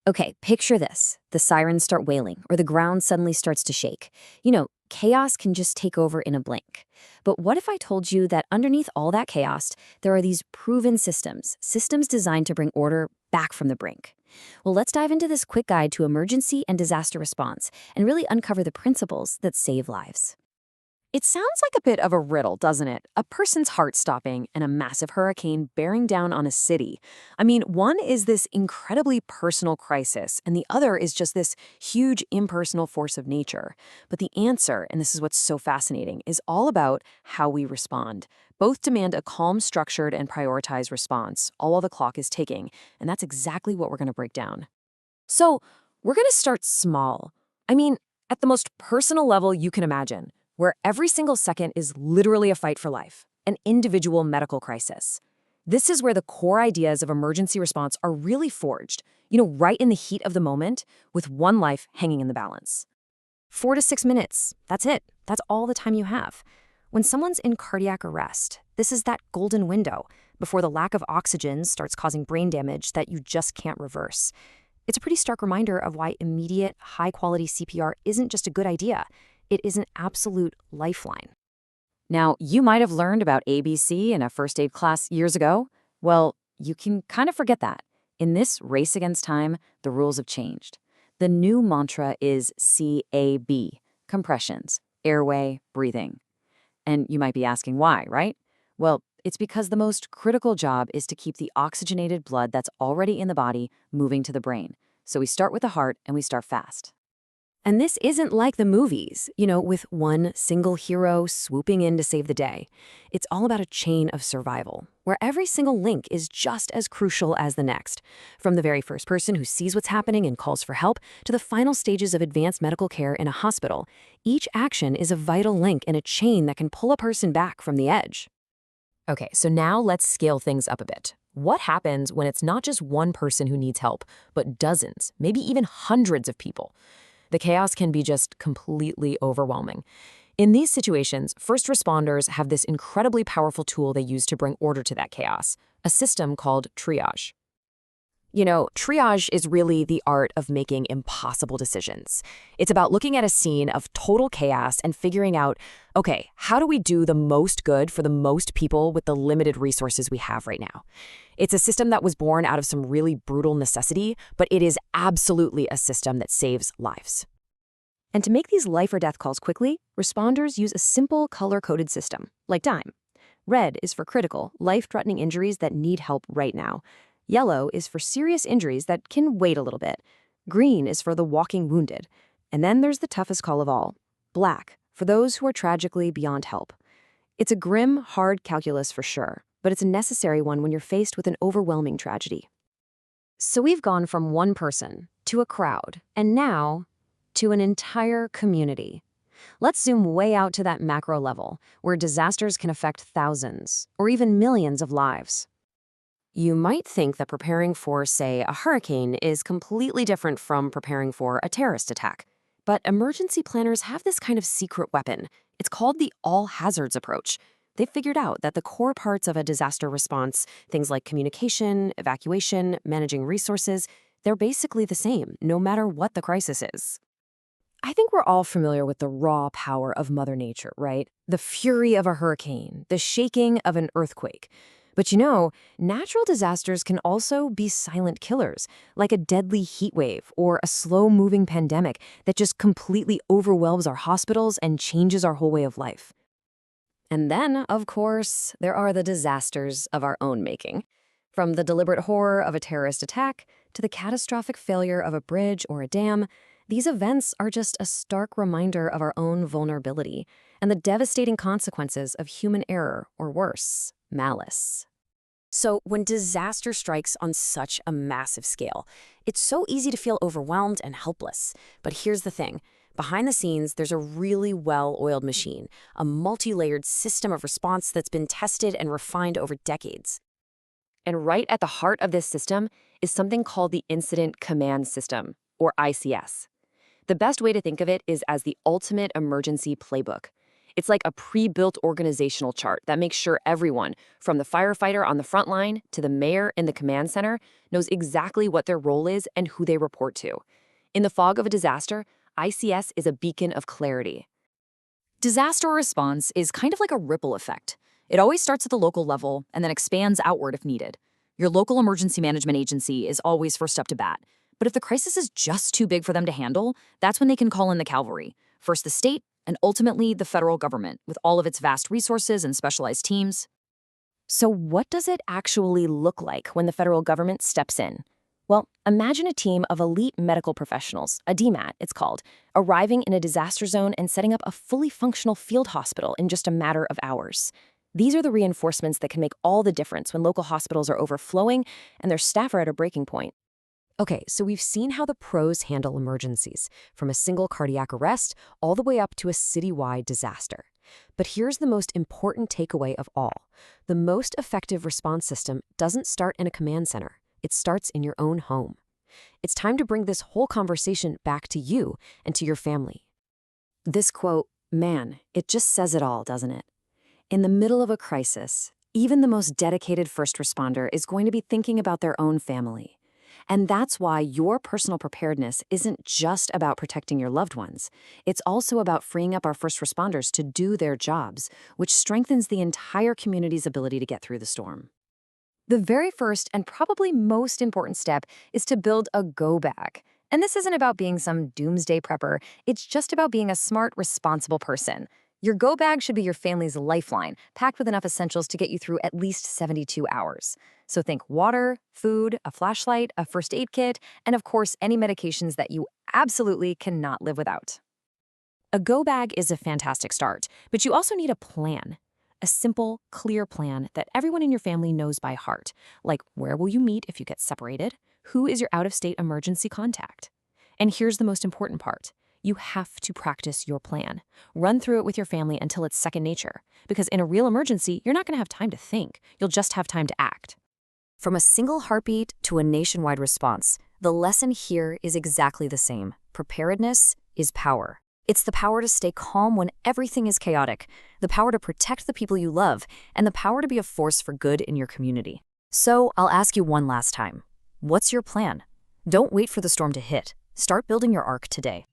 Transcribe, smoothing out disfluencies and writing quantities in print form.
Okay, picture this. The sirens start wailing, or the ground suddenly starts to shake. Chaos can just take over in a blink. But what if I told you that underneath all that chaos, there are these proven systems designed to bring order back from the brink? Well, let's dive into this quick guide to emergency and disaster response and really uncover the principles that save lives. It sounds like a bit of a riddle, doesn't it? A person's heart stopping and a massive hurricane bearing down on a city. I mean, one is this incredibly personal crisis, and the other is just this huge impersonal force of nature. But the answer, and this is what's so fascinating, is all about how we respond. Both demand a calm, structured, and prioritized response, all while the clock is ticking, and that's exactly what we're going to break down. So, we're going to start small. I mean, at the most personal level you can imagine, where every single second is literally a fight for life, an individual medical crisis. This is where the core ideas of emergency response are really forged, right in the heat of the moment, with one life hanging in the balance. 4 to 6 minutes, that's it. That's all the time you have. When someone's in cardiac arrest, this is that golden window before the lack of oxygen starts causing brain damage that you just can't reverse. It's a pretty stark reminder of why immediate, high-quality CPR isn't just a good idea. It is an absolute lifeline. Now, you might have learned about ABC in a first aid class years ago. Well, you can kind of forget that. In this race against time, the rules have changed. The new mantra is CAB, compressions, airway, breathing. And you might be asking why, right? Well, it's because the most critical job is to keep the oxygenated blood that's already in the body moving to the brain. So we start with the heart and we start fast. And this isn't like the movies, with one single hero swooping in to save the day. It's all about a chain of survival, where every single link is just as crucial as the next. From the very first person who sees what's happening and calls for help, to the final stages of advanced medical care in a hospital, each action is a vital link in a chain that can pull a person back from the edge. Okay, so now let's scale things up a bit. What happens when it's not just one person who needs help, but dozens, maybe even hundreds of people? The chaos can be just completely overwhelming. In these situations, first responders have this incredibly powerful tool they use to bring order to that chaos, a system called triage. Triage is really the art of making impossible decisions. It's about looking at a scene of total chaos and figuring out, okay, how do we do the most good for the most people with the limited resources we have right now? It's a system that was born out of some really brutal necessity, but it is absolutely a system that saves lives. And to make these life or death calls quickly, responders use a simple color-coded system, like DIME. Red is for critical, life-threatening injuries that need help right now. Yellow is for serious injuries that can wait a little bit. Green is for the walking wounded. And then there's the toughest call of all, black, for those who are tragically beyond help. It's a grim, hard calculus for sure, but it's a necessary one when you're faced with an overwhelming tragedy. So we've gone from one person to a crowd, and now to an entire community. Let's zoom way out to that macro level, where disasters can affect thousands or even millions of lives. You might think that preparing for, say, a hurricane is completely different from preparing for a terrorist attack. But emergency planners have this kind of secret weapon. It's called the all-hazards approach. They've figured out that the core parts of a disaster response, things like communication, evacuation, managing resources, they're basically the same, no matter what the crisis is. I think we're all familiar with the raw power of Mother Nature, right? The fury of a hurricane, the shaking of an earthquake. But natural disasters can also be silent killers, like a deadly heat wave or a slow-moving pandemic that just completely overwhelms our hospitals and changes our whole way of life. And then, of course, there are the disasters of our own making. From the deliberate horror of a terrorist attack to the catastrophic failure of a bridge or a dam, these events are just a stark reminder of our own vulnerability and the devastating consequences of human error, or worse, malice. So when disaster strikes on such a massive scale, it's so easy to feel overwhelmed and helpless. But here's the thing. Behind the scenes, there's a really well-oiled machine, a multi-layered system of response that's been tested and refined over decades. And right at the heart of this system is something called the Incident Command System, or ICS. The best way to think of it is as the ultimate emergency playbook. It's like a pre-built organizational chart that makes sure everyone, from the firefighter on the front line to the mayor in the command center, knows exactly what their role is and who they report to. In the fog of a disaster, ICS is a beacon of clarity. Disaster response is kind of like a ripple effect. It always starts at the local level and then expands outward if needed. Your local emergency management agency is always first up to bat. But if the crisis is just too big for them to handle, that's when they can call in the cavalry. First the state, and ultimately the federal government, with all of its vast resources and specialized teams. So what does it actually look like when the federal government steps in? Well, imagine a team of elite medical professionals, a DMAT it's called, arriving in a disaster zone and setting up a fully functional field hospital in just a matter of hours. These are the reinforcements that can make all the difference when local hospitals are overflowing and their staff are at a breaking point. Okay, so we've seen how the pros handle emergencies, from a single cardiac arrest all the way up to a citywide disaster. But here's the most important takeaway of all. The most effective response system doesn't start in a command center. It starts in your own home. It's time to bring this whole conversation back to you and to your family. This quote, man, it just says it all, doesn't it? In the middle of a crisis, even the most dedicated first responder is going to be thinking about their own family. And that's why your personal preparedness isn't just about protecting your loved ones. It's also about freeing up our first responders to do their jobs, which strengthens the entire community's ability to get through the storm. The very first and probably most important step is to build a go bag. And this isn't about being some doomsday prepper. It's just about being a smart, responsible person. Your go bag should be your family's lifeline, packed with enough essentials to get you through at least 72 hours. So think water, food, a flashlight, a first aid kit, and of course, any medications that you absolutely cannot live without. A go bag is a fantastic start, but you also need a plan. A simple, clear plan that everyone in your family knows by heart, like where will you meet if you get separated? Who is your out-of-state emergency contact? And here's the most important part. You have to practice your plan. Run through it with your family until it's second nature, because in a real emergency, you're not going to have time to think. You'll just have time to act. From a single heartbeat to a nationwide response, the lesson here is exactly the same. Preparedness is power. It's the power to stay calm when everything is chaotic, the power to protect the people you love, and the power to be a force for good in your community. So I'll ask you one last time. What's your plan? Don't wait for the storm to hit. Start building your ark today.